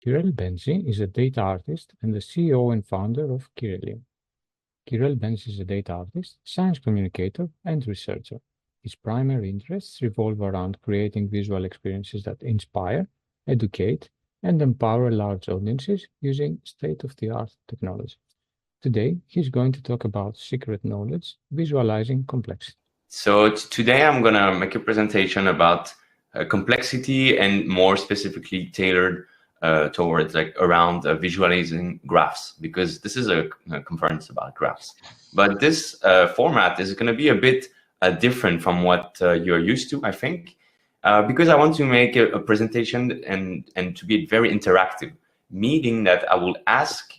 Kirell Benzi is a data artist and the CEO and founder of Kirelion. Kirell Benzi is a data artist, science communicator, and researcher. His primary interests revolve around creating visual experiences that inspire, educate, and empower large audiences using state-of-the-art technology. Today, he's going to talk about secret knowledge, visualizing complexity. So today I'm going to make a presentation about complexity and more specifically tailored towards around visualizing graphs, because this is a conference about graphs. But this format is going to be a bit different from what you're used to, I think, because I want to make a presentation and to be very interactive, meaning that I will ask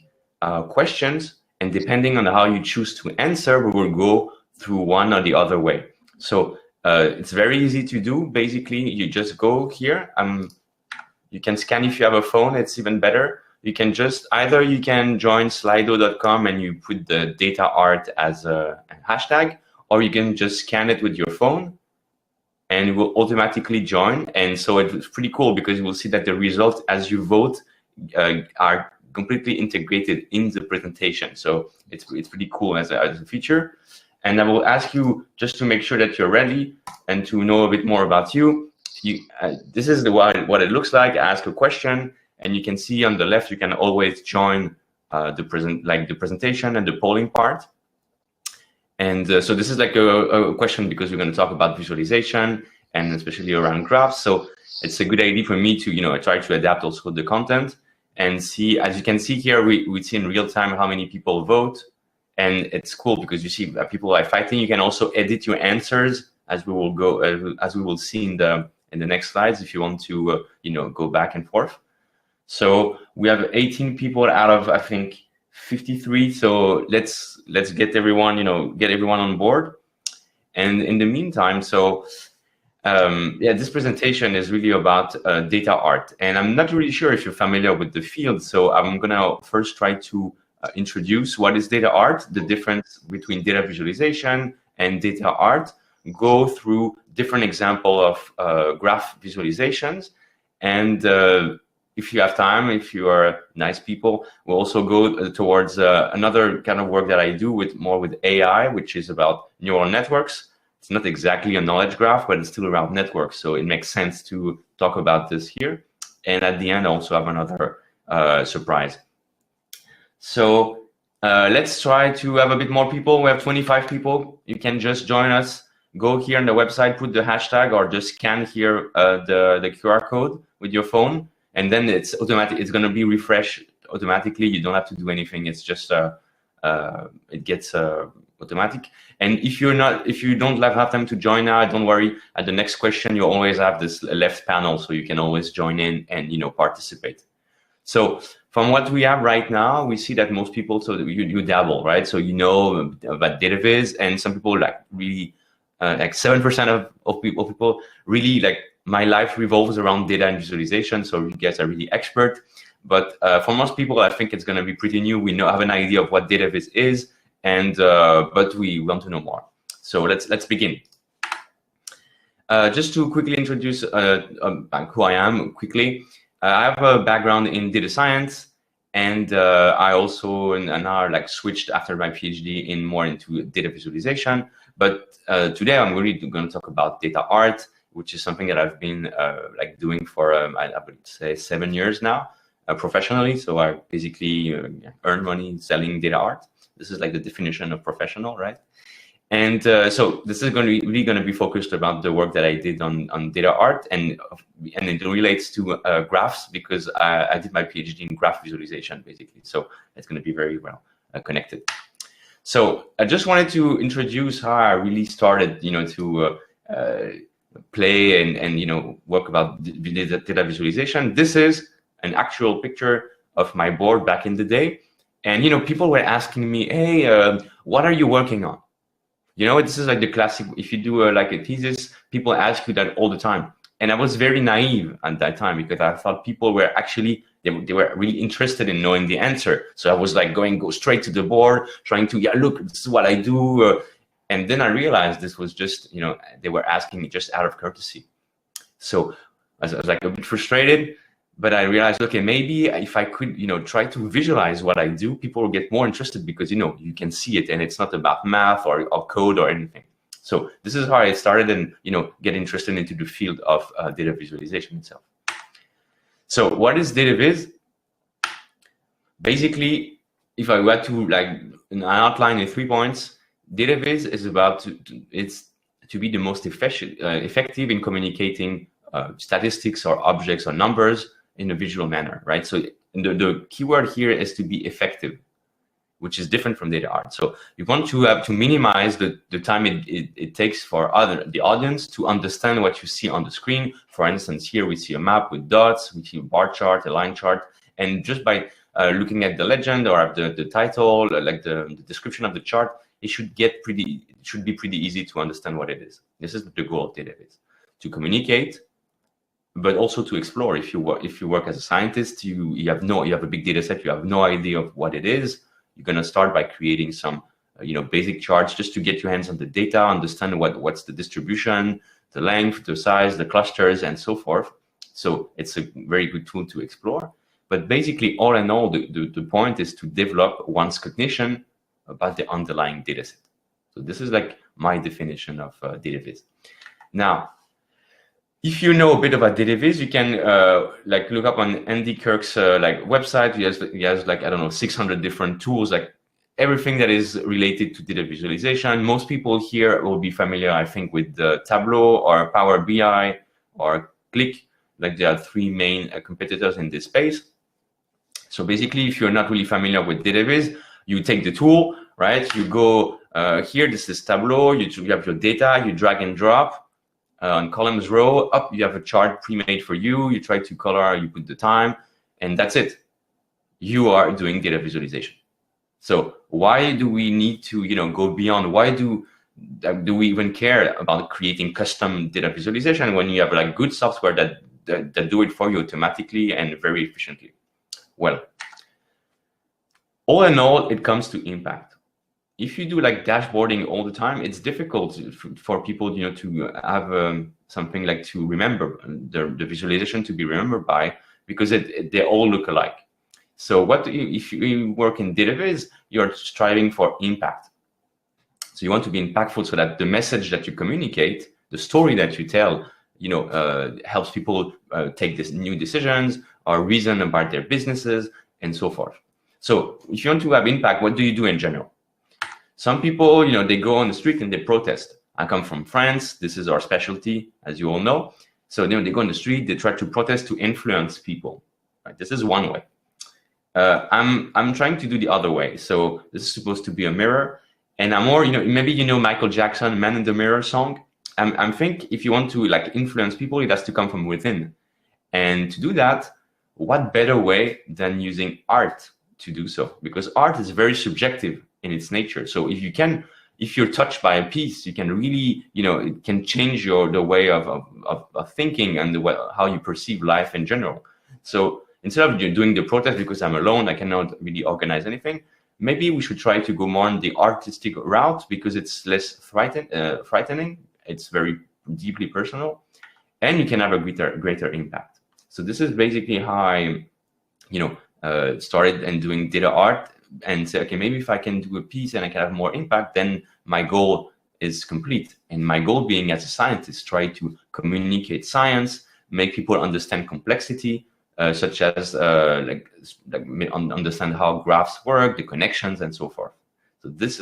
questions, and depending on how you choose to answer, we will go through one or the other way. So it's very easy to do. Basically, you just go here. You can scan if you have a phone. It's even better. You can just either you can join slido.com and you put the data art as a hashtag, or you can just scan it with your phone and it will automatically join. And so it's pretty cool because you will see that the results as you vote are completely integrated in the presentation. So it's pretty cool as a feature. And I will ask you just to make sure that you're ready and to know a bit more about you. This is what it looks like. I ask a question, and you can see on the left, you can always join the presentation and the polling part. And so this is like a question because we're going to talk about visualization and especially around graphs. So it's a good idea for me to try to adapt also the content and see. As you can see here, we see in real time how many people vote. And it's cool because you see that people are fighting. You can also edit your answers as we will go, as we will see in the next slides if you want to, go back and forth. So we have 18 people out of, I think, 53. So let's get everyone, get everyone on board. And in the meantime, this presentation is really about data art. And I'm not really sure if you're familiar with the field. So I'm gonna first try to introduce what is data art, the difference between data visualization and data art, go through different examples of graph visualizations, and if you have time, if you are nice people, we'll also go towards another kind of work that I do more with AI, which is about neural networks. It's not exactly a knowledge graph, but it's still around networks, so it makes sense to talk about this here. And at the end, I also have another surprise. So let's try to have a bit more people. We have 25 people. You can just join us. Go here on the website, put the hashtag, or just scan here the QR code with your phone, and then it's automatic. It's going to be refreshed automatically. You don't have to do anything. It's just it gets automatic. And if you don't have time to join now, don't worry. At the next question, you always have this left panel, so you can always join in and participate. So from what we have right now, we see that most people, so you dabble, right? So you know about data viz, and some people really, like 7% of people really like, my life revolves around data and visualization. So you guys are really expert. But for most people, I think it's going to be pretty new. We have an idea of what data viz is, and but we want to know more. So let's begin. Just to quickly introduce who I am quickly. I have a background in data science, and I also now switched after my PhD more into data visualization. But today I'm really going to talk about data art, which is something that I've been doing for I would say 7 years now professionally. So I basically earn money selling data art. This is like the definition of professional, right? And so this is really going to be focused about the work that I did on data art, and it relates to graphs because I did my PhD in graph visualization, basically. So it's going to be very well connected. So I just wanted to introduce how I really started, to play and work about data visualization. This is an actual picture of my board back in the day, and people were asking me, "Hey, what are you working on?" This is like the classic, if you do a thesis, people ask you that all the time. And I was very naive at that time because I thought people were actually, they were really interested in knowing the answer. So I was like go straight to the board, trying to, look, this is what I do. And then I realized this was just, they were asking me just out of courtesy. So I was like a bit frustrated, But I realized, okay, maybe if I could, try to visualize what I do, people will get more interested because, you can see it and it's not about math or code or anything. So this is how I started and, get interested into the field of data visualization itself. So what is data viz? Basically, if I were to an outline in 3 points, data viz is about to be the most effective in communicating statistics or objects or numbers in a visual manner, right? So the keyword here is to be effective, which is different from data art. So you want to have to minimize the time it takes for the audience to understand what you see on the screen. For instance, here we see a map with dots, we see a bar chart, a line chart, and just by looking at the legend or at the title, like the description of the chart, it should be pretty easy to understand what it is. This is the goal of data viz, to communicate, but also to explore. If you work as a scientist, you have a big data set, you have no idea of what it is. You're going to start by creating some basic charts just to get your hands on the data, understand what's the distribution, the length, the size, the clusters, and so forth. So it's a very good tool to explore. But basically, all in all, the point is to develop one's cognition about the underlying data set. So this is like my definition of data viz. Now, if you know a bit about data viz, you can look up on Andy Kirk's website. He has I don't know, 600 different tools, like everything that is related to data visualization. Most people here will be familiar, I think, with Tableau or Power BI or Qlik. Like there are 3 main competitors in this space. So basically, if you're not really familiar with data viz, you take the tool, right? You go here, this is Tableau, you have your data, you drag and drop. On columns row up, you have a chart pre-made for you. You try to color, you put the time, and that's it. You are doing data visualization. So why do we need to, go beyond? Why do we even care about creating custom data visualization when you have good software that do it for you automatically and very efficiently? Well, all in all, it comes to impact. If you do dashboarding all the time, it's difficult for people, to have something to remember, the visualization to be remembered by, because they all look alike. So if you work in data viz, you're striving for impact. So you want to be impactful so that the message that you communicate, the story that you tell, helps people take these new decisions or reason about their businesses and so forth. So if you want to have impact, what do you do in general? Some people, they go on the street and they protest. I come from France. This is our specialty, as you all know. So they go on the street, they try to protest to influence people. Right? This is one way. I'm trying to do the other way. So this is supposed to be a mirror. And I'm more, maybe Michael Jackson, Man in the Mirror song. I think if you want to influence people, it has to come from within. And to do that, what better way than using art to do so? Because art is very subjective in its nature. So if you're touched by a piece, you can really, it can change the way of thinking and how you perceive life in general. So instead of doing the protest because I'm alone, I cannot really organize anything, maybe we should try to go more on the artistic route because it's less frightening. It's very deeply personal, and you can have a greater impact. So this is basically how I, started and doing data art, and say, okay, maybe if I can do a piece and I can have more impact, then my goal is complete. And my goal being, as a scientist, try to communicate science, make people understand complexity, such as understand how graphs work, the connections, and so forth. So this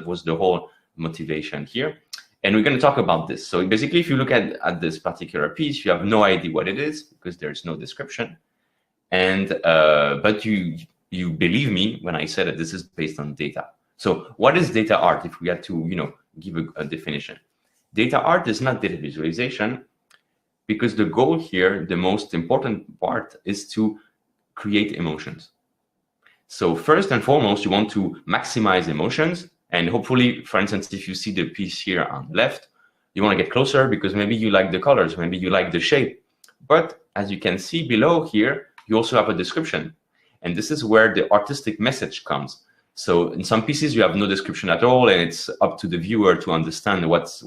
was the whole motivation here. And we're going to talk about this. So basically, if you look at this particular piece, you have no idea what it is because there's no description. And but you believe me when I said that this is based on data. So what is data art? If we had to, give a definition, data art is not data visualization, because the goal here, the most important part, is to create emotions. So first and foremost, you want to maximize emotions. And hopefully, for instance, if you see the piece here on the left, you want to get closer because maybe you like the colors, maybe you like the shape. But as you can see below here, you also have a description. And this is where the artistic message comes. So in some pieces, you have no description at all, and it's up to the viewer to understand what's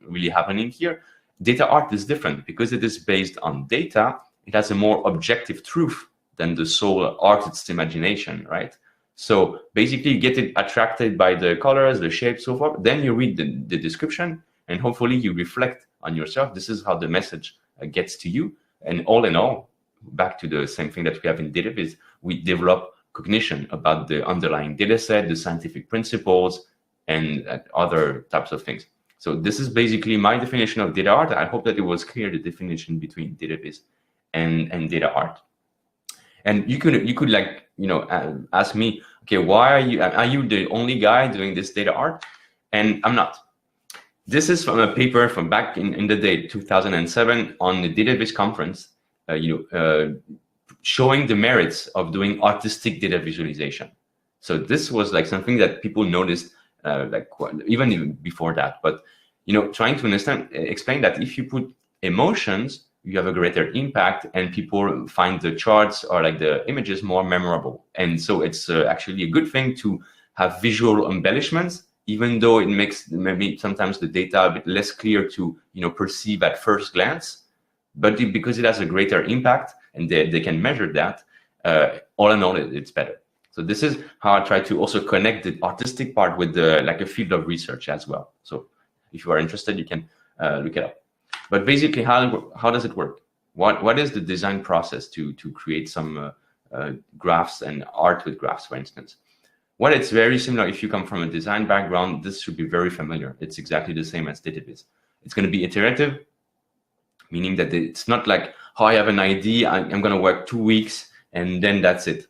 really happening here. Data art is different because it is based on data, it has a more objective truth than the sole artist's imagination, right? So basically you get it attracted by the colors, the shapes, so forth. Then you read the description, and hopefully you reflect on yourself. This is how the message gets to you. And all in all, back to the same thing that we have in data viz, we develop cognition about the underlying data set, the scientific principles, and other types of things. So this is basically my definition of data art. I hope that it was clear, the definition between data viz and data art. And you could like, ask me, okay, why are you the only guy doing this data art? And I'm not. This is from a paper from back in the day, 2007, on the database conference, showing the merits of doing artistic data visualization. So this was like something that people noticed even before that. But trying to explain that if you put emotions, you have a greater impact, and people find the charts or like the images more memorable. And so it's actually a good thing to have visual embellishments, even though it makes maybe sometimes the data a bit less clear to perceive at first glance. But because it has a greater impact and they can measure that, all in all, it's better. So this is how I try to also connect the artistic part with a field of research as well. So if you are interested, you can look it up. But basically, how does it work? What is the design process to create some graphs and art with graphs, for instance? Well, it's very similar. If you come from a design background, this should be very familiar. It's exactly the same as database. It's going to be iterative, meaning that it's not like, oh, I have an idea, I'm going to work 2 weeks, and then that's it.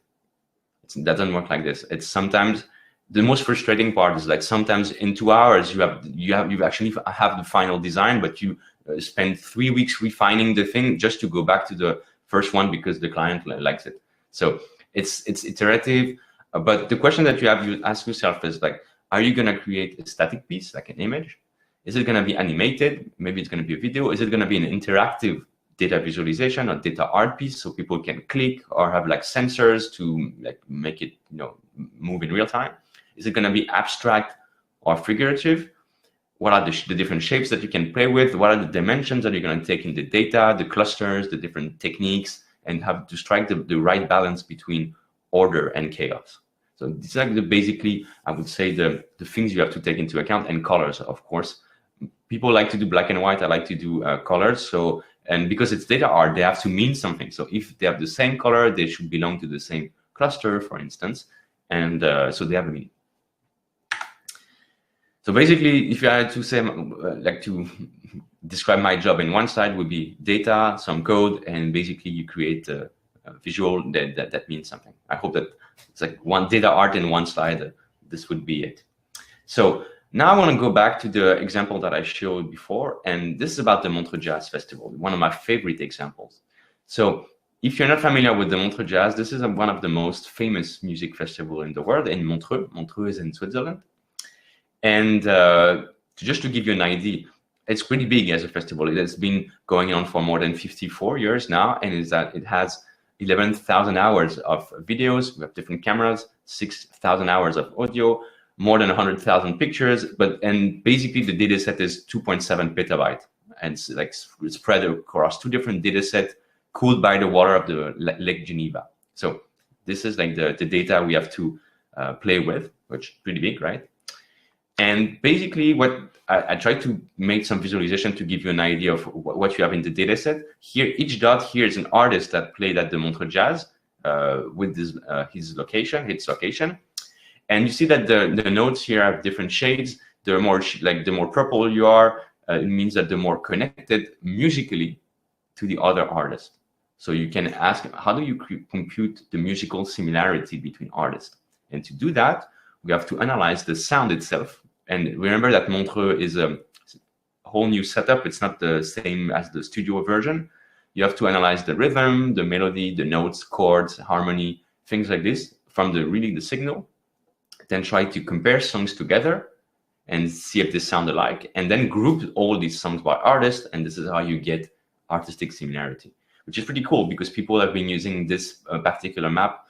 It doesn't work like this. It's sometimes the most frustrating part is like sometimes in 2 hours you actually have the final design, but you spend 3 weeks refining the thing just to go back to the first one because the client likes it. So it's iterative. But the question that you ask yourself is like, are you going to create a static piece, like an image? Is it going to be animated? Maybe it's going to be a video. Is it going to be an interactive data visualization or data art piece so people can click or have like sensors to like make it move in real time? Is it going to be abstract or figurative? What are the different shapes that you can play with? What are the dimensions that you're going to take in the data, the clusters, the different techniques, and have to strike the right balance between order and chaos? So these are basically, I would say, the things you have to take into account, and colors, of course. People like to do black and white. I like to do colors. So, and because it's data art, they have to mean something. So if they have the same color, they should belong to the same cluster, for instance. And so they have a meaning. So basically, if you had to say, to describe my job in one slide, would be data, some code, and basically you create a visual that means something. I hope that it's like one data art in one slide. This would be it. So now I want to go back to the example that I showed before, and this is about the Montreux Jazz Festival, one of my favorite examples. So if you're not familiar with the Montreux Jazz, this is one of the most famous music festivals in the world in Montreux. Montreux is in Switzerland. And just to give you an idea, it's pretty big as a festival. It has been going on for more than 54 years now, and it has 11,000 hours of videos. We have different cameras, 6,000 hours of audio, more than 100,000 pictures. And basically the data set is 2.7 petabyte, and it's like spread across 2 different data sets, cooled by the water of the Lake Geneva. So this is like the data we have to play with, which is pretty big, right? And basically what I tried to make some visualization to give you an idea of what you have in the data set. Here, each dot here is an artist that played at the Montreux Jazz with his location. And you see that the notes here have different shades. The more purple you are, it means that the more connected musically to the other artist. So you can ask, how do you compute the musical similarity between artists? And to do that, we have to analyze the sound itself. And remember that Montreux is a whole new setup. It's not the same as the studio version. You have to analyze the rhythm, the melody, the notes, chords, harmony, things like this from the signal. Then try to compare songs together and see if they sound alike. And then group all these songs by artist. And this is how you get artistic similarity, which is pretty cool because people have been using this particular map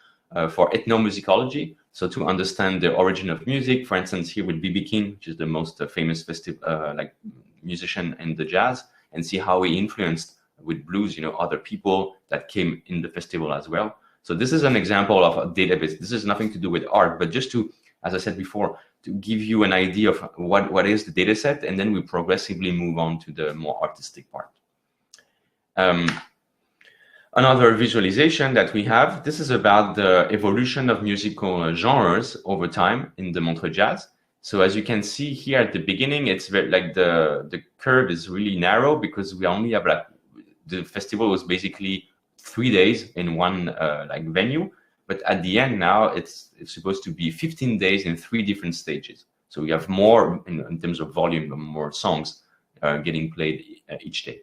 for ethnomusicology. So to understand the origin of music, for instance, here with B.B. King, which is the most famous musician in the jazz, and see how he influenced with blues, other people that came in the festival as well. So this is an example of a database. This is nothing to do with art, but just to, as I said before, to give you an idea of what is the data set, and then we progressively move on to the more artistic part. Another visualization that we have, this is about the evolution of musical genres over time in the Montreux Jazz. So as you can see here at the beginning, it's very, like the curve is really narrow because we only have the festival was basically 3 days in one like venue, but at the end now it's supposed to be 15 days in 3 different stages. So we have more in terms of volume, more songs getting played each day.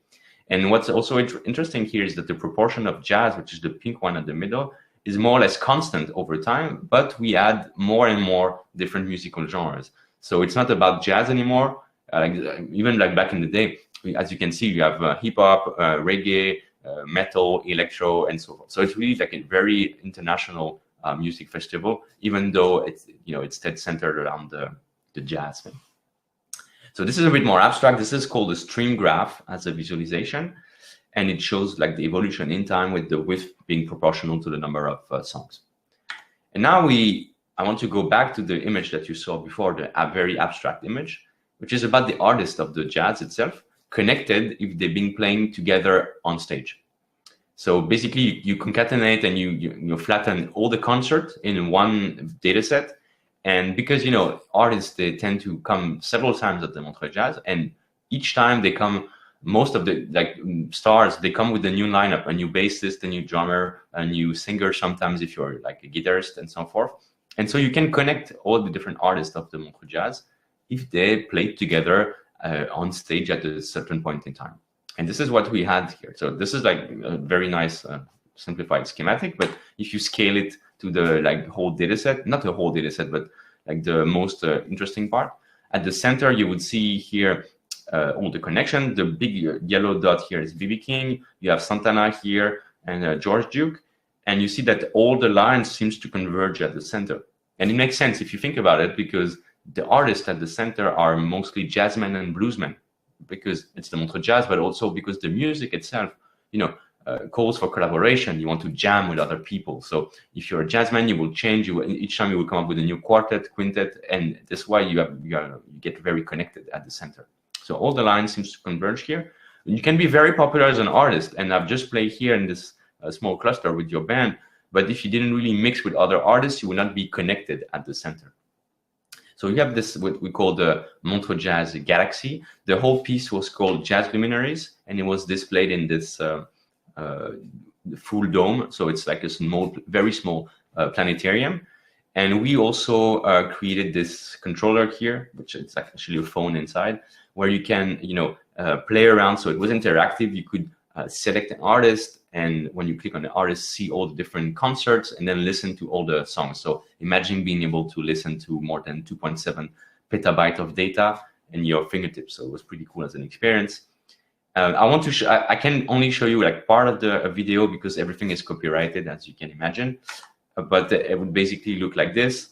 And what's also interesting here is that the proportion of jazz, which is the pink one at the middle, is more or less constant over time, but we add more and more different musical genres. So it's not about jazz anymore. Even like back in the day, as you can see, you have hip hop, reggae, metal, electro, and so forth. So it's really like a very international music festival, even though it's it's centered around the jazz thing. So this is a bit more abstract. This is called a stream graph as a visualization, and it shows like the evolution in time with the width being proportional to the number of songs. And now I want to go back to the image that you saw before, the very abstract image, which is about the artist of the jazz itself, connected if they've been playing together on stage. So basically you concatenate and you flatten all the concert in one data set. And because, artists, they tend to come several times at the Montreux Jazz, and each time they come, most of the stars, they come with a new lineup, a new bassist, a new drummer, a new singer, sometimes if you're like a guitarist and so forth. And so you can connect all the different artists of the Montreux Jazz if they played together on stage at a certain point in time. And this is what we had here. So this is like a very nice simplified schematic, but if you scale it to the whole data set, not the whole data set, but like the most interesting part, at the center you would see here all the connection. The big yellow dot here is B.B. King. You have Santana here and George Duke, and you see that all the lines seems to converge at the center. And it makes sense if you think about it, because the artists at the center are mostly jazzmen and bluesmen, because it's the Montreux Jazz, but also because the music itself, calls for collaboration. You want to jam with other people. So if you're a jazzman, you will change. Each time you will come up with a new quartet, quintet, and that's why you get very connected at the center. So all the lines seems to converge here. You can be very popular as an artist, and I've just played here in this small cluster with your band. But if you didn't really mix with other artists, you will not be connected at the center. So you have this, what we call the Montreux Jazz Galaxy. The whole piece was called Jazz Luminaries, and it was displayed in this full dome. So it's like a small, very small planetarium. And we also created this controller here, which is actually a phone inside, where you can, play around. So it was interactive. You could select an artist, and when you click on the artist, see all the different concerts and then listen to all the songs. So imagine being able to listen to more than 2.7 petabyte of data in your fingertips. So it was pretty cool as an experience. I want to I can only show you like part of the video because everything is copyrighted, as you can imagine. But it would basically look like this.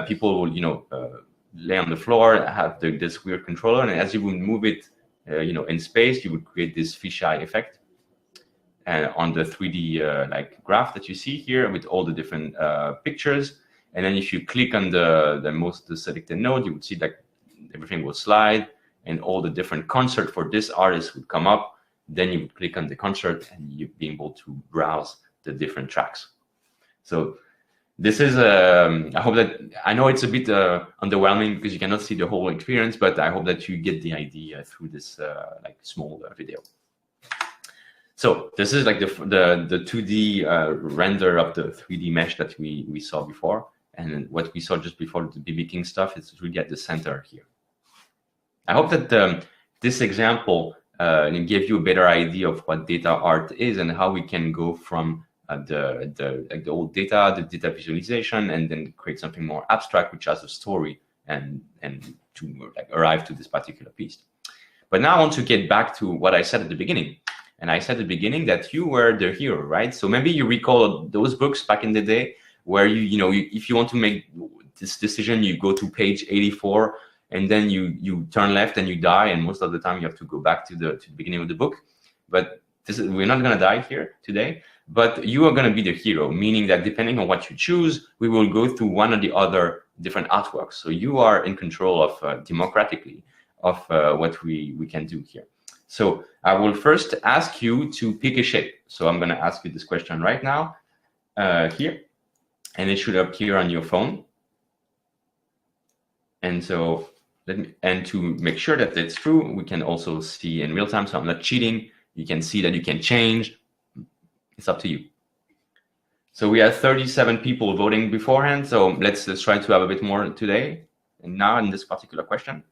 People will, lay on the floor, have this weird controller, and as you would move it, in space, you would create this fisheye effect. And on the 3D graph that you see here with all the different pictures. And then if you click on the selected node, you would see that everything will slide and all the different concert for this artist would come up. Then you would click on the concert and you'd be able to browse the different tracks. So this is, I hope that, I know it's a bit underwhelming because you cannot see the whole experience, but I hope that you get the idea through this small video. So this is like the 2D render of the 3D mesh that we saw before. And what we saw just before the B.B. King stuff is really at the center here. I hope that this example gave you a better idea of what data art is and how we can go from the old data, the data visualization, and then create something more abstract, which has a story and to arrive to this particular piece. But now I want to get back to what I said at the beginning. And I said at the beginning that you were the hero, right? So maybe you recall those books back in the day where if you want to make this decision, you go to page 84 and then you turn left and you die. And most of the time you have to go back to the beginning of the book. But we're not going to die here today, but you are going to be the hero, meaning that depending on what you choose, we will go through one or the other different artworks. So you are in control of democratically of what we can do here. So I will first ask you to pick a shape. So I'm going to ask you this question right now here, and it should appear on your phone. And so and to make sure that it's true, we can also see in real time. So I'm not cheating. You can see that you can change. It's up to you. So we had 37 people voting beforehand. So let's try to have a bit more today. And now in this particular question.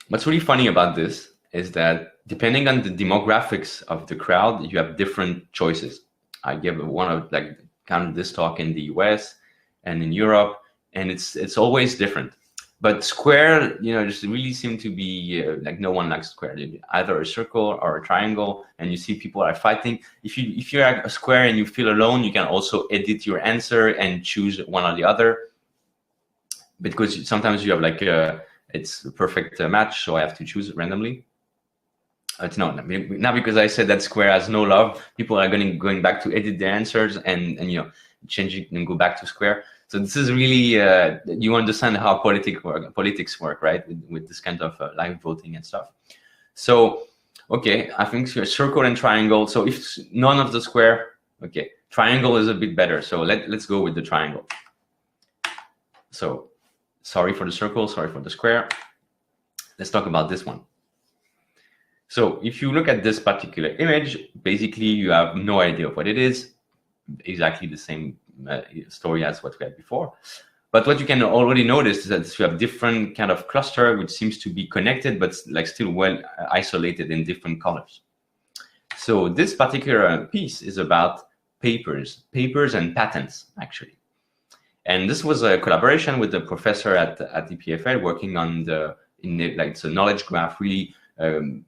What's really funny about this is that depending on the demographics of the crowd, you have different choices. I gave one of like kind of this talk in the US and in Europe, and it's always different. But square, just really seem to be like no one likes square. Either a circle or a triangle, and you see people are fighting. If you're a square and you feel alone, you can also edit your answer and choose one or the other. Because sometimes you have like it's a perfect match, so I have to choose randomly. It's not now because I said that square has no love. People are going back to edit their answers and change it and go back to square. So this is really you understand how politics work, right? With this kind of live voting and stuff. So okay, I think circle and triangle. So if none of the square, okay, triangle is a bit better. So let's go with the triangle. So sorry for the circle, sorry for the square. Let's talk about this one. So if you look at this particular image, basically you have no idea of what it is. Exactly the same story as what we had before. But what you can already notice is that you have different kind of cluster, which seems to be connected, but like still well isolated in different colors. So this particular piece is about papers and patents, actually. And this was a collaboration with the professor at the PFL working on it's a knowledge graph, really. And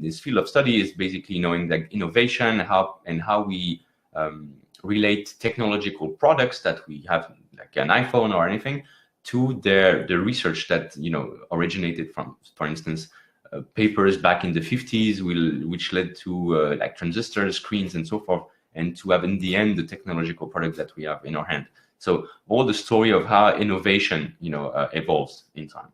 this field of study is basically knowing like innovation, how we relate technological products that we have, like an iPhone or anything, to the research that originated from, for instance, papers back in the 50s, which led to like transistors, screens, and so forth, and to have in the end the technological product that we have in our hand. So all the story of how innovation evolves in time.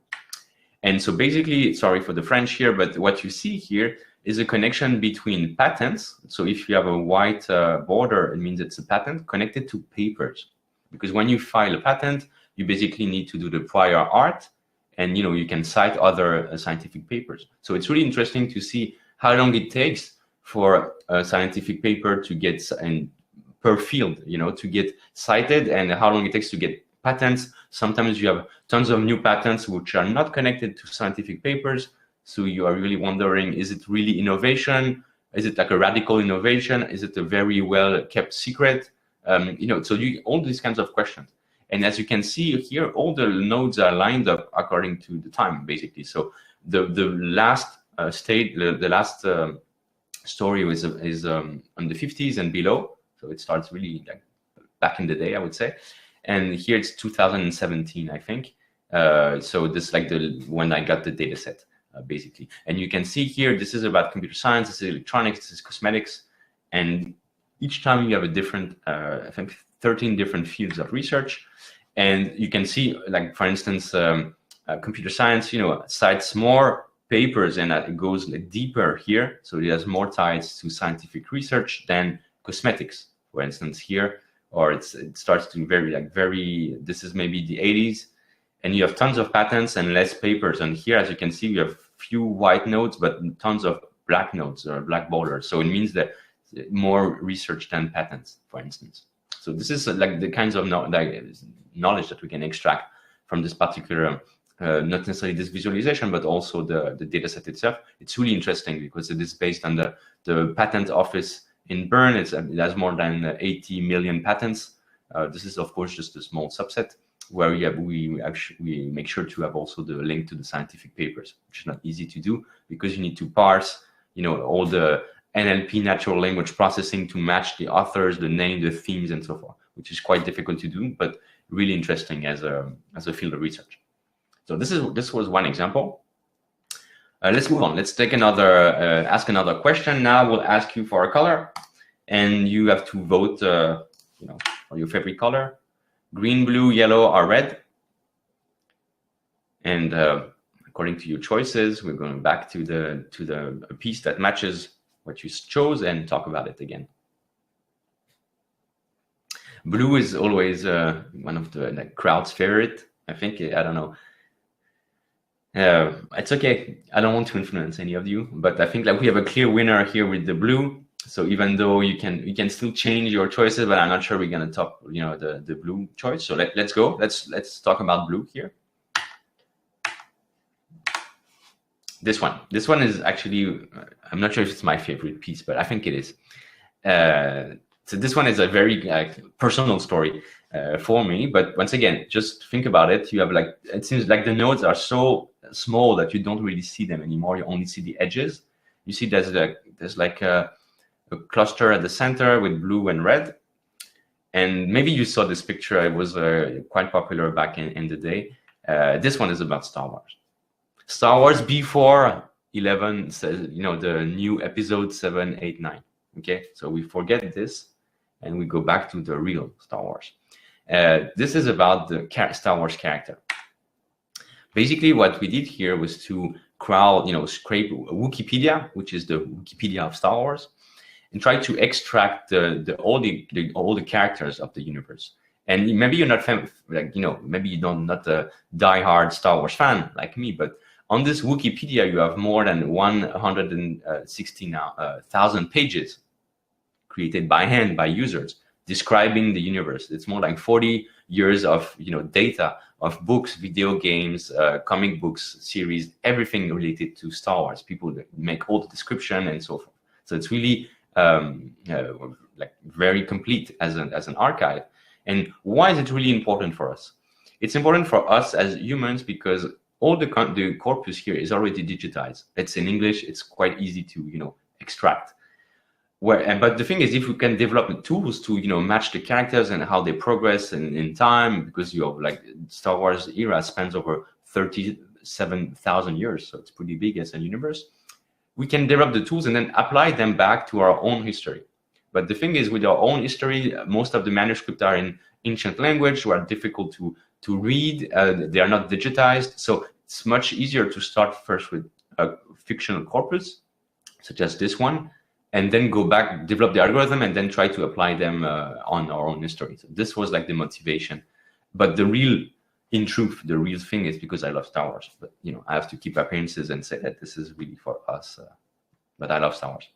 And so basically, sorry for the French here, but what you see here is a connection between patents. So if you have a white border, it means it's a patent connected to papers. Because when you file a patent, you basically need to do the prior art, and you can cite other scientific papers. So it's really interesting to see how long it takes for a scientific paper to get per field, to get cited, and how long it takes to get patents. Sometimes you have tons of new patents which are not connected to scientific papers. So you are really wondering, is it really innovation? Is it like a radical innovation? Is it a very well kept secret? So all these kinds of questions. And as you can see here, all the nodes are lined up according to the time, basically. So the last the last story is on the 50s and below. So it starts really like back in the day, I would say. And here it's 2017, I think. So this is like when I got the data set, basically. And you can see here, this is about computer science, this is electronics, this is cosmetics. And each time you have a different, I think 13 different fields of research. And you can see, like, for instance, computer science, cites more papers and it goes like deeper here. So it has more ties to scientific research than cosmetics, for instance, here. Or it starts to very, this is maybe the 80s, and you have tons of patents and less papers. And here, as you can see, we have few white nodes, but tons of black nodes or black borders. So it means that more research than patents, for instance. So this is like the kinds of knowledge that we can extract from this particular, not necessarily this visualization, but also the data set itself. It's really interesting because it is based on the patent office in Bern. It has more than 80 million patents. This is, of course, just a small subset where we make sure to have also the link to the scientific papers, which is not easy to do because you need to parse, all the NLP, natural language processing, to match the authors, the name, the themes, and so forth, which is quite difficult to do, but really interesting as a field of research. So this was one example. Let's move on. Let's take another, ask another question. Now we'll ask you for a color, and you have to vote, for your favorite color. Green, blue, yellow, or red. And according to your choices, we're going back to the piece that matches what you chose and talk about it again. Blue is always one of the crowd's favorite. I think, I don't know. It's okay. I don't want to influence any of you, but I think like we have a clear winner here with the blue. So even though you can still change your choices, but I'm not sure we're gonna top the blue choice. So let's go. Let's talk about blue here. This one is actually, I'm not sure if it's my favorite piece, but I think it is. So this one is a very personal story for me. But once again, just think about it. You have it seems like the nodes are so small that you don't really see them anymore. You only see the edges. You see there's like a cluster at the center with blue and red. And maybe you saw this picture. It was quite popular back in the day. This one is about Star Wars. Star Wars before 11 says, the new episode 7, 8, 9. Okay, so we forget this and we go back to the real Star Wars. This is about the Star Wars character. Basically, what we did here was to crawl, scrape Wikipedia, which is the Wikipedia of Star Wars, and try to extract all the characters of the universe. And maybe you're not maybe you're not a diehard Star Wars fan like me, but on this Wikipedia, you have more than 160,000 pages created by hand by users describing the universe. It's more like 40 years of data of books, video games, comic books, series, everything related to Star Wars. People make all the description and so forth. So it's really very complete as an archive. And why is it really important for us? It's important for us as humans because all the corpus here is already digitized. It's in English. It's quite easy to extract. But the thing is, if we can develop the tools to match the characters and how they progress in time, because Star Wars era spans over 37,000 years, so it's pretty big as a universe. We can develop the tools and then apply them back to our own history. But the thing is, with our own history, most of the manuscripts are in ancient language, who are difficult to read. They are not digitized, so it's much easier to start first with a fictional corpus, such as this one, and then go back, develop the algorithm, and then try to apply them on our own history. So this was the motivation. But in truth, the real thing is because I love Star Wars. But I have to keep appearances and say that this is really for us. But I love Star Wars.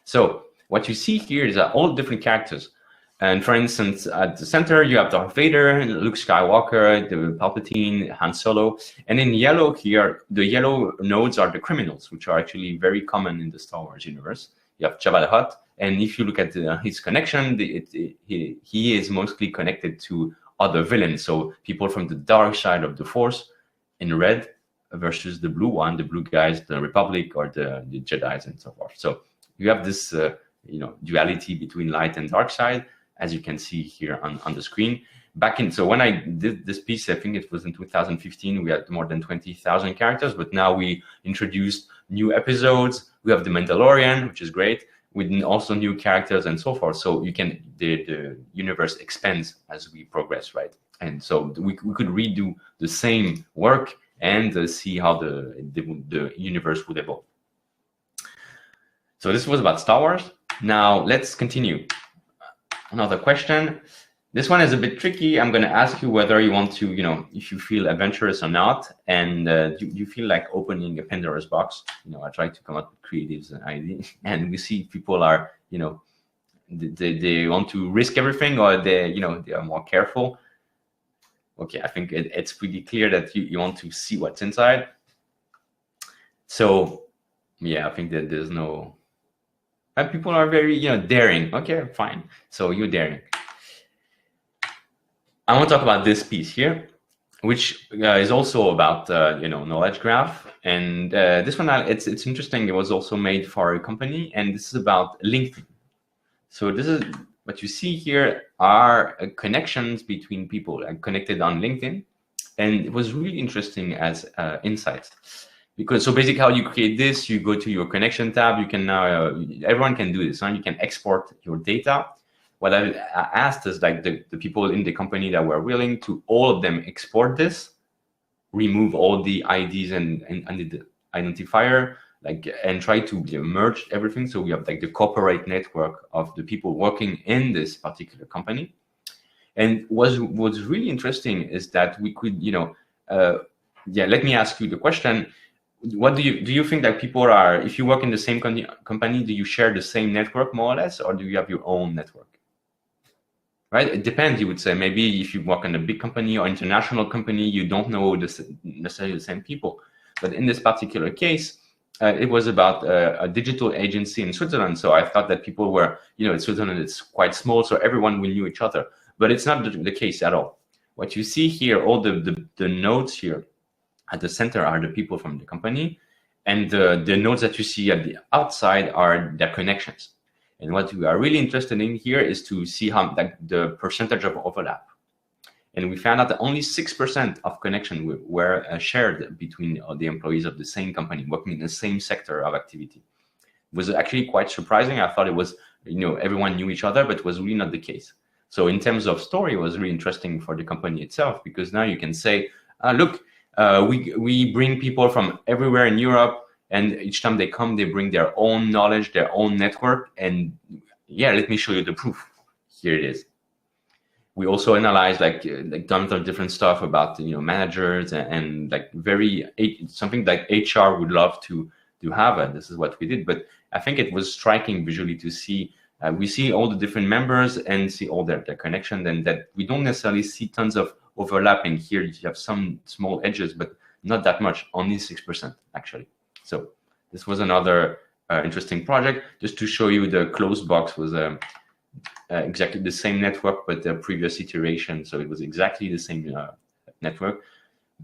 So what you see here is all different characters. And for instance, at the center, you have Darth Vader, Luke Skywalker, the Palpatine, Han Solo. And in yellow here, the yellow nodes are the criminals, which are actually very common in the Star Wars universe. You have Jabba the Hutt. And if you look at his connection, he is mostly connected to other villains. So people from the dark side of the Force in red versus the blue one, the blue guys, the Republic or the Jedis and so forth. So you have this duality between light and dark side, as you can see here on the screen. So when I did this piece, I think it was in 2015, we had more than 20,000 characters, but now we introduced new episodes. We have The Mandalorian, which is great, with also new characters and so forth. So the universe expands as we progress, right? And so we could redo the same work and see how the universe would evolve. So this was about Star Wars. Now let's continue. Another question. This one is a bit tricky. I'm going to ask you whether you want to, if you feel adventurous or not, and you feel like opening a Pandora's box. I try to come up with creatives and ideas, and we see people are, they want to risk everything, or they are more careful. Okay, I think it's pretty clear that you want to see what's inside. So, yeah, I think that there's no. People are very, daring. Okay, fine. So you're daring. I want to talk about this piece here, which is also about, knowledge graph. And this one, it's interesting. It was also made for a company, and this is about LinkedIn. So this is what you see here are connections between people connected on LinkedIn. And it was really interesting as insights. Because so basically how you create this, you go to your connection tab, you can now, everyone can do this, you can export your data. What I asked is like the people in the company that were willing to all of them export this, remove all the IDs and the identifier, like, and try to merge everything. So we have like the corporate network of the people working in this particular company. And what's really interesting is that we could, let me ask you the question. What do you think that people are, if you work in the same company, do you share the same network more or less, or do you have your own network? Right? It depends, you would say. Maybe if you work in a big company or international company, you don't know necessarily the same people. But in this particular case, it was about a digital agency in Switzerland. So I thought that people were, in Switzerland, it's quite small, so everyone will knew each other. But it's not the case at all. What you see here, all the nodes here at the center are the people from the company. And the nodes that you see at the outside are their connections. And what we are really interested in here is to see how the percentage of overlap. And we found out that only 6% of connection were shared between the employees of the same company working in the same sector of activity. It was actually quite surprising. I thought it was, everyone knew each other, but it was really not the case. So in terms of story, it was really interesting for the company itself, because now you can say, look, we bring people from everywhere in Europe, and each time they come, they bring their own knowledge, their own network, and yeah, let me show you the proof. Here it is. We also analyzed like tons of different stuff about managers and like something like HR would love to have, and this is what we did. But I think it was striking visually to see we see all the different members and see all their connection, and that we don't necessarily see tons of overlapping. Here you have some small edges, but not that much, only 6% actually. So this was another interesting project. Just to show you, the closed box was exactly the same network, but the previous iteration. So it was exactly the same network.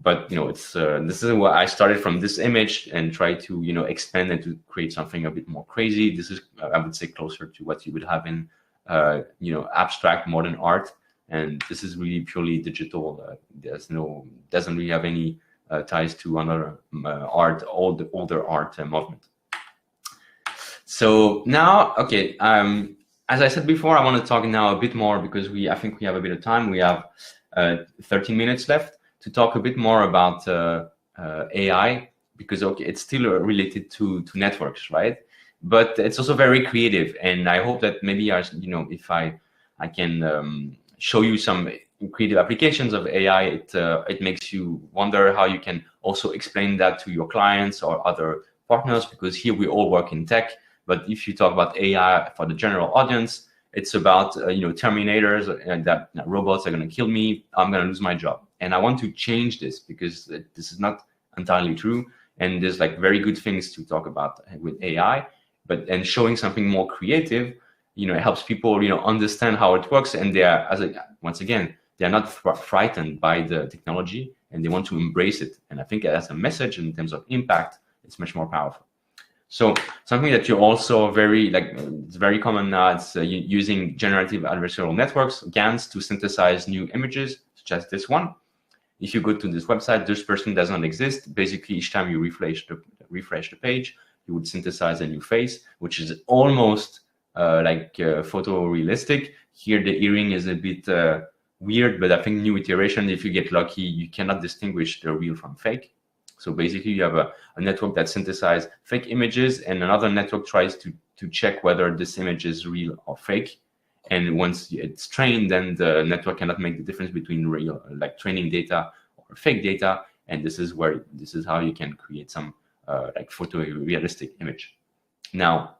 But it's this is what I started from this image and try to expand and to create something a bit more crazy. This is I would say closer to what you would have in abstract modern art, and this is really purely digital. Doesn't really have any ties to another art, all the older art movement. So now, okay, as I said before, I want to talk now a bit more, because I think we have a bit of time. We have 13 minutes left to talk a bit more about AI, because okay, it's still related to networks, right? But it's also very creative, and I hope that maybe if I can show you some creative applications of AI, it makes you wonder how you can also explain that to your clients or other partners, because here we all work in tech. But if you talk about AI for the general audience, it's about Terminators and that robots are going to kill me, I'm going to lose my job. And I want to change this, because this is not entirely true. And there's like very good things to talk about with AI, and showing something more creative, it helps people understand how it works, and they are, once again, they are not frightened by the technology, and they want to embrace it. And I think as a message in terms of impact, it's much more powerful. So something that you also it's very common now, it's using generative adversarial networks, GANs, to synthesize new images, such as this one. If you go to this website, this person does not exist. Basically, each time you refresh the page, you would synthesize a new face, which is almost photorealistic. Here, the earring is a bit weird, but I think new iteration, if you get lucky, you cannot distinguish the real from fake. So basically, you have a network that synthesizes fake images, and another network tries to check whether this image is real or fake. And once it's trained, then the network cannot make the difference between real, like training data or fake data. And this is how you can create some photorealistic image. Now,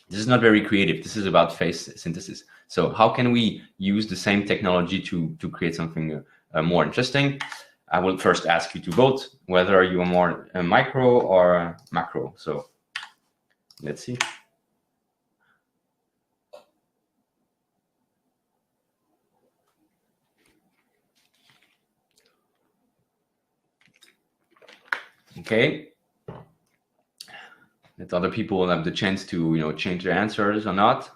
this is not very creative. This is about face synthesis. So how can we use the same technology to create something more interesting? I will first ask you to vote whether you are more micro or macro. So let's see. Okay. Let other people have the chance to change their answers or not.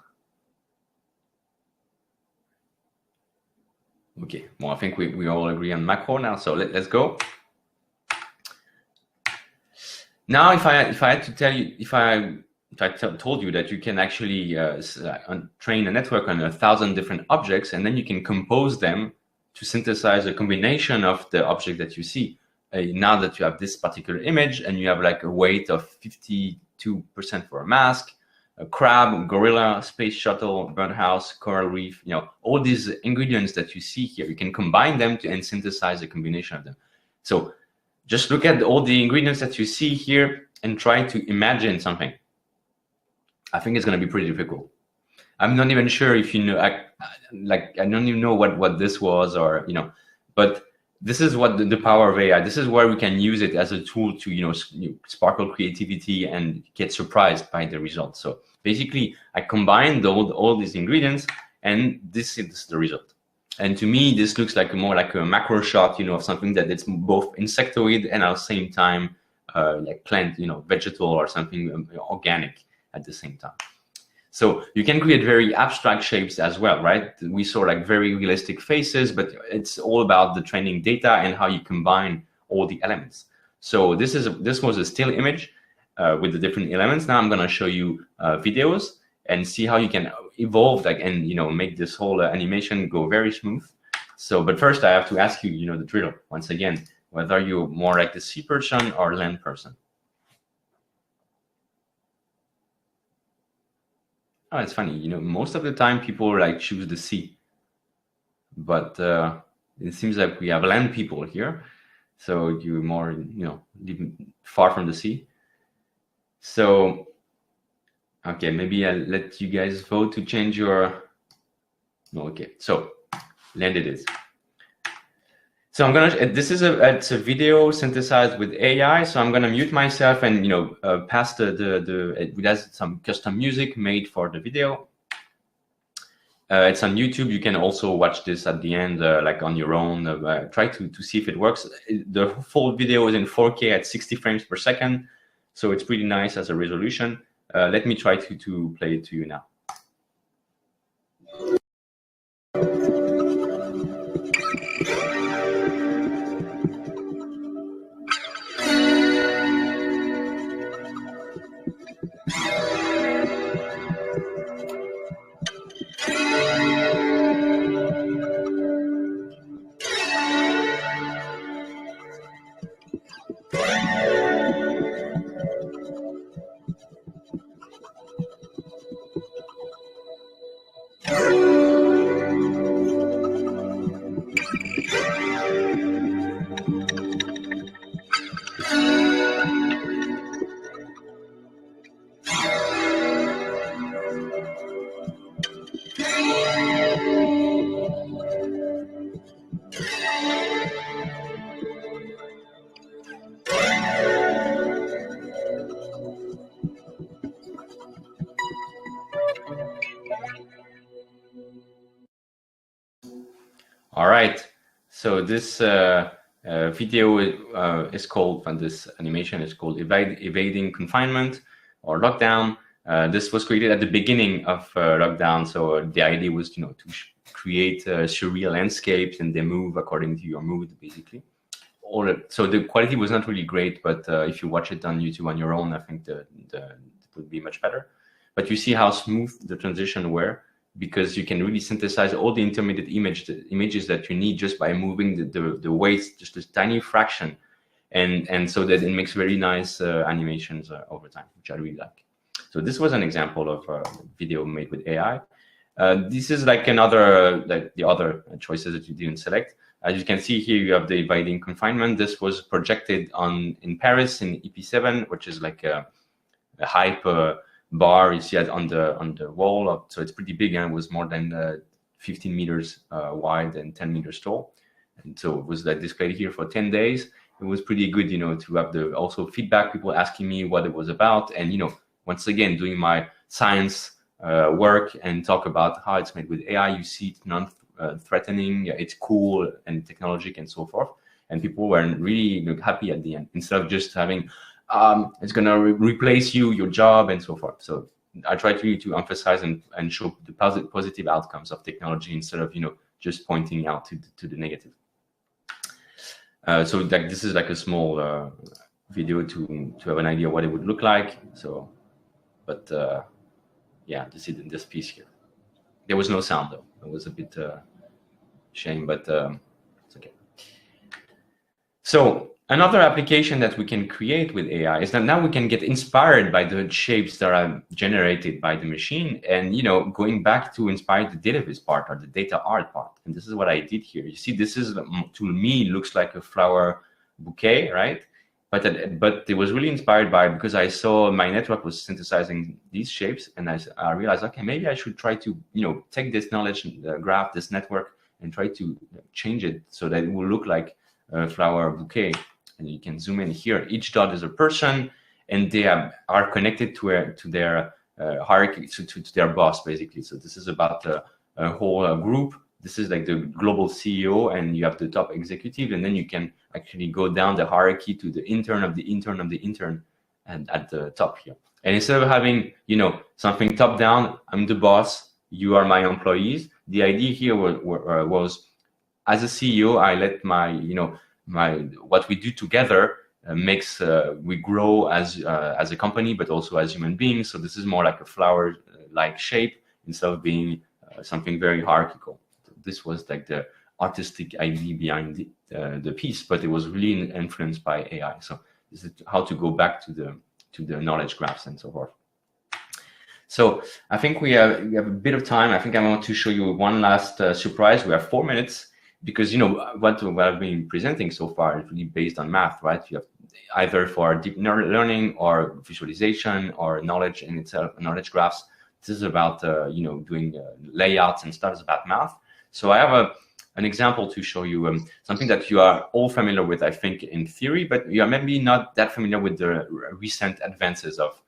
Okay, well, I think we all agree on macro now, so let's go. Now, if I had to tell you, if I told you that you can actually train a network on 1,000 different objects, and then you can compose them to synthesize a combination of the object that you see. Now that you have this particular image and you have like a weight of 52% for a mask, a crab, gorilla, space shuttle, birdhouse, coral reef, all these ingredients that you see here, you can combine them and synthesize a combination of them. So just look at all the ingredients that you see here and try to imagine something. I think it's going to be pretty difficult. I'm not even sure if you know, I don't even know what this was, or but this is what the power of AI. This is where we can use it as a tool to sparkle creativity and get surprised by the results. So basically, I combined all these ingredients, and this is the result. And to me, this looks like more like a macro shot, of something that it's both insectoid and at the same time like plant, vegetal or something organic at the same time. So you can create very abstract shapes as well, right? We saw like very realistic faces, but it's all about the training data and how you combine all the elements. So this was a still image with the different elements. Now I'm going to show you videos and see how you can evolve and make this whole animation go very smooth. So, but first I have to ask you, the drill once again, whether you're more like the sea person or land person. Oh, it's funny, most of the time people choose the sea, but it seems like we have land people here, so you're more, live far from the sea. So, okay, maybe I'll let you guys vote to change your. No, okay, so land it is. So I'm gonna. It's a video synthesized with AI. So I'm gonna mute myself and pass it has some custom music made for the video. It's on YouTube. You can also watch this at the end, like on your own. Try to see if it works. The full video is in 4K at 60 frames per second, so it's pretty nice as a resolution. Let me try to play it to you now. All right, so this video is called, and this animation is called Evading Confinement or Lockdown. This was created at the beginning of lockdown, so the idea was to create surreal landscapes, and they move according to your mood, basically. So the quality was not really great, but if you watch it on YouTube on your own, I think it would be much better. But you see how smooth the transition were, because you can really synthesize all the intermediate images that you need just by moving the weights just a tiny fraction, and so that it makes very nice animations over time, which I really like. So this was an example of a video made with AI. This is like another, the other choices that you didn't select. As you can see here, you have the Evading Confinement. This was projected in Paris in EP7, which is like a hype bar. You see it on the wall, so it's pretty big, and it was more than 15 meters wide and 10 meters tall. And so it was displayed here for 10 days. It was pretty good, to have the also feedback, people asking me what it was about, and once again doing my science work and talk about how it's made with AI. You see it's non-threatening, it's cool and technological and so forth, and people were really happy at the end, instead of just having it's going to replace your job and so forth. So I try to emphasize and show the positive outcomes of technology, instead of just pointing out to the negative. So this is like a small video to have an idea what it would look like. So, but yeah, this is this piece here. There was no sound though. It was a bit shame, but it's okay. So another application that we can create with AI is that now we can get inspired by the shapes that are generated by the machine, and going back to inspire the database part or the data art part. And this is what I did here. You see, this is, to me, looks like a flower bouquet, right? But it was really inspired by, because I saw my network was synthesizing these shapes, and I realized, okay, maybe I should try to take this knowledge graph, this network, and try to change it so that it will look like a flower bouquet. And you can zoom in here. Each dot is a person, and they are connected to their hierarchy, to their boss, basically. So this is about a whole group. This is like the global CEO, and you have the top executive, and then you can actually go down the hierarchy to the intern of the intern of the intern, and at the top here. And instead of having something top down, I'm the boss, you are my employees. The idea here was as a CEO, I let my what we do together makes we grow as a company, but also as human beings. So this is more like a flower-like shape instead of being something very hierarchical. So this was like the artistic idea behind the piece, but it was really influenced by AI. So this is how to go back to the knowledge graphs and so forth. So I think we have a bit of time. I think I want to show you one last surprise. We have 4 minutes. Because what I've been presenting so far is really based on math, right? You have either for deep learning or visualization or knowledge in itself, knowledge graphs. This is about doing layouts and stuff. It's about math. So I have an example to show you something that you are all familiar with, I think, in theory, but you are maybe not that familiar with the recent advances of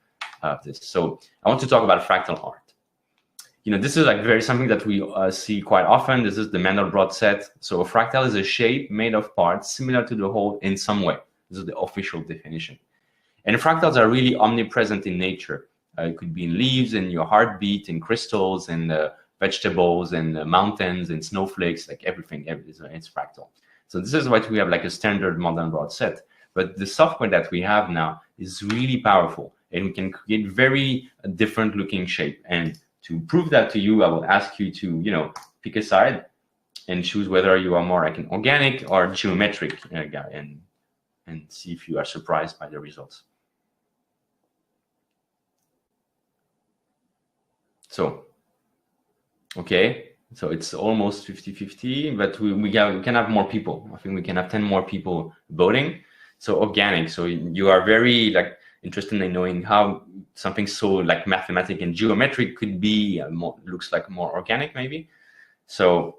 this. So I want to talk about fractal art. This is like something that we see quite often. This is the Mandelbrot set. So a fractal is a shape made of parts similar to the whole in some way. This is the official definition. And fractals are really omnipresent in nature. It could be in leaves, in your heartbeat, in crystals, in vegetables, in mountains, in snowflakes, like everything. It's fractal. So this is what we have, like a standard Mandelbrot set. But the software that we have now is really powerful, and we can create very different looking shape. And to prove that to you, I will ask you to, pick a side and choose whether you are more like an organic or geometric guy, and see if you are surprised by the results. So, okay, so it's almost 50-50, but we can have more people. I think we can have 10 more people voting. So organic. So you are very interested in knowing how something so mathematic and geometric could be looks like more organic maybe. So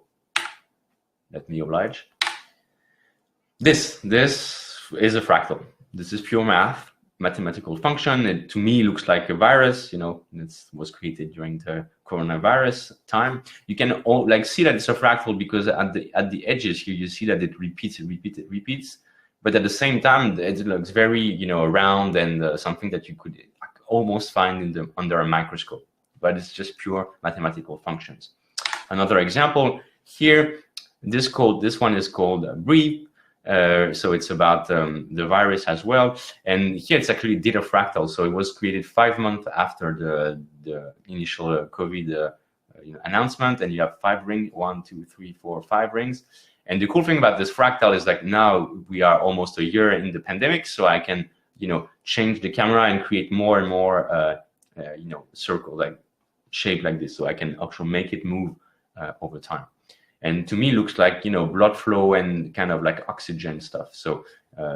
let me oblige. This is a fractal. This is pure mathematical function. It to me looks like a virus. It was created during the coronavirus time. You can all see that it's a fractal because at the edges here you see that it repeats. But at the same time, it looks very, round and something that you could almost find under a microscope. But it's just pure mathematical functions. Another example here, this one is called Breathe. So it's about the virus as well. And here it's actually data fractal. So it was created 5 months after the initial COVID announcement. And you have 5 rings, 1, 2, 3, 4, 5 rings. And the cool thing about this fractal is now we are almost a year in the pandemic, so I can, change the camera and create more and more, circle shape like this. So I can actually make it move over time. And to me, it looks like, blood flow and kind of like oxygen stuff. So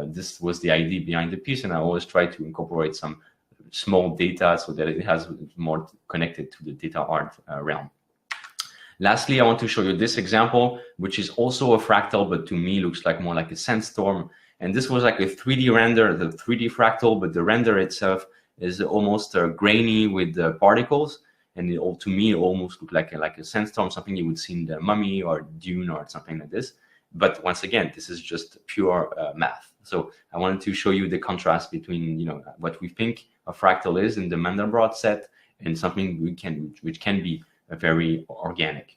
this was the idea behind the piece. And I always try to incorporate some small data so that it has more connected to the data art realm. Lastly, I want to show you this example, which is also a fractal, but to me looks more like a sandstorm. And this was like a 3D render, the 3D fractal, but the render itself is almost grainy with the particles. And to me, it almost looked like a sandstorm, something you would see in the Mummy or Dune or something like this. But once again, this is just pure math. So I wanted to show you the contrast between what we think a fractal is in the Mandelbrot set and something which can be very organic.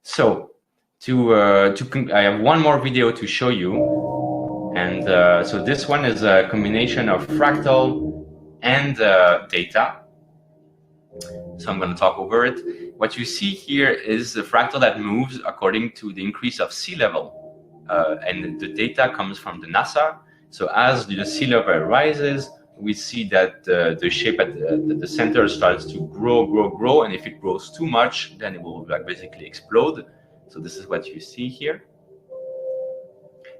So I have one more video to show you. And so this one is a combination of fractal and data. So I'm going to talk over it. What you see here is the fractal that moves according to the increase of sea level. And the data comes from the NASA. So as the sea level rises, we see that the shape at the center starts to grow. And if it grows too much, then it will basically explode. So this is what you see here.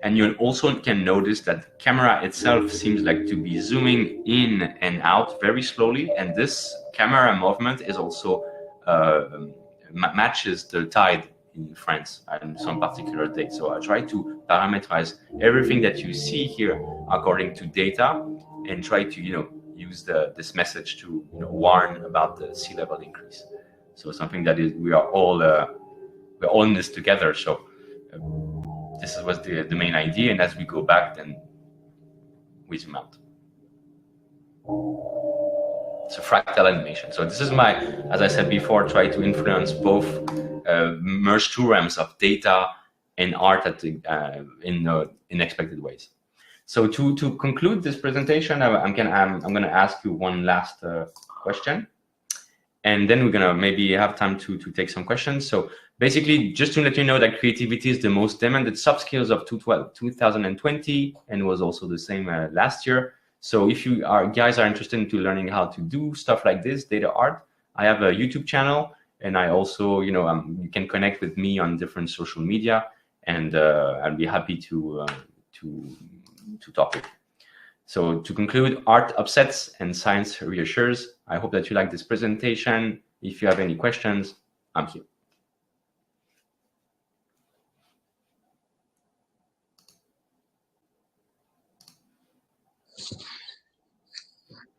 And you also can notice that the camera itself seems like to be zooming in and out very slowly. And this camera movement is also matches the tide in France on some particular date. So I try to parameterize everything that you see here according to data and try to use this message to warn about the sea level increase. So something that is we're all in this together. So this was the main idea, and as we go back, then we zoom out. So fractal animation. So this is my, as I said before, try to influence both, merge two realms of data and art in unexpected ways. So to conclude this presentation, I'm gonna ask you one last question, and then we're gonna maybe have time to take some questions. So basically, just to let you know that creativity is the most demanded soft skills of 2020, and was also the same last year. So if you guys are interested into learning how to do stuff like this, data art, I have a YouTube channel, and I also, you can connect with me on different social media, and I'll be happy to talk with you. So to conclude, art upsets and science reassures. I hope that you like this presentation. If you have any questions, I'm here.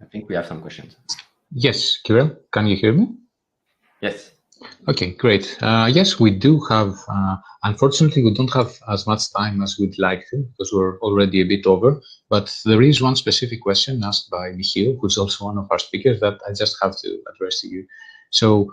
I think we have some questions. Yes, Kirell, can you hear me? Yes. Okay, great. Yes, we do have, unfortunately, we don't have as much time as we'd like to, because we're already a bit over, but there is one specific question asked by Michiel, who's also one of our speakers, that I just have to address to you. So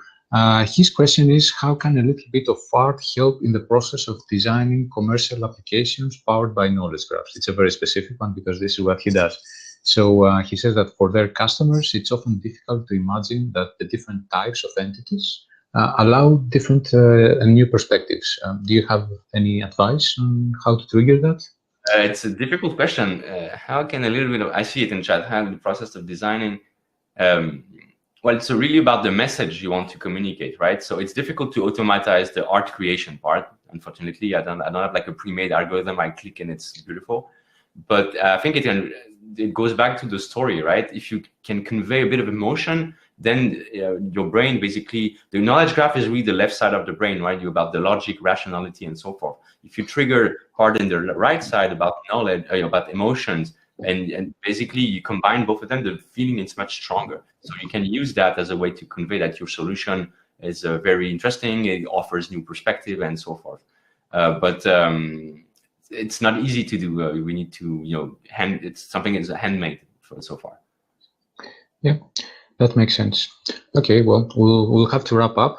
his question is, how can a little bit of art help in the process of designing commercial applications powered by knowledge graphs? It's a very specific one because this is what he does. So he says that for their customers, it's often difficult to imagine that the different types of entities allow different new perspectives. Do you have any advice on how to trigger that? It's a difficult question. How can a little bit of, I see it in chat, how the process of designing, well, it's really about the message you want to communicate, right? So it's difficult to automatize the art creation part. Unfortunately, I don't have like a pre-made algorithm. I click and it's beautiful. But I think it goes back to the story, right? If you can convey a bit of emotion, then your brain, basically, the knowledge graph is really the left side of the brain, right? You're about the logic, rationality, and so forth. If you trigger part in the right side about knowledge, about emotions, and basically you combine both of them, the feeling is much stronger. So you can use that as a way to convey that your solution is very interesting, it offers new perspective, and so forth. But it's not easy to do. We need to, it's something that's handmade so far. Yeah. That makes sense. Okay, well, we'll have to wrap up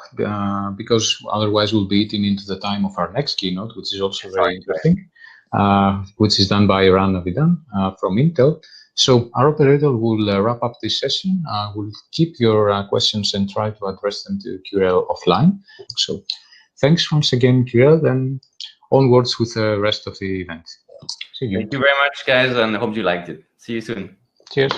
because otherwise we'll be eating into the time of our next keynote, which is also very interesting, which is done by Ran Navidan from Intel. So our operator will wrap up this session. We'll keep your questions and try to address them to Kirell offline. So thanks once again, Kirell, and onwards with the rest of the event. See you. Thank you very much, guys, and I hope you liked it. See you soon. Cheers.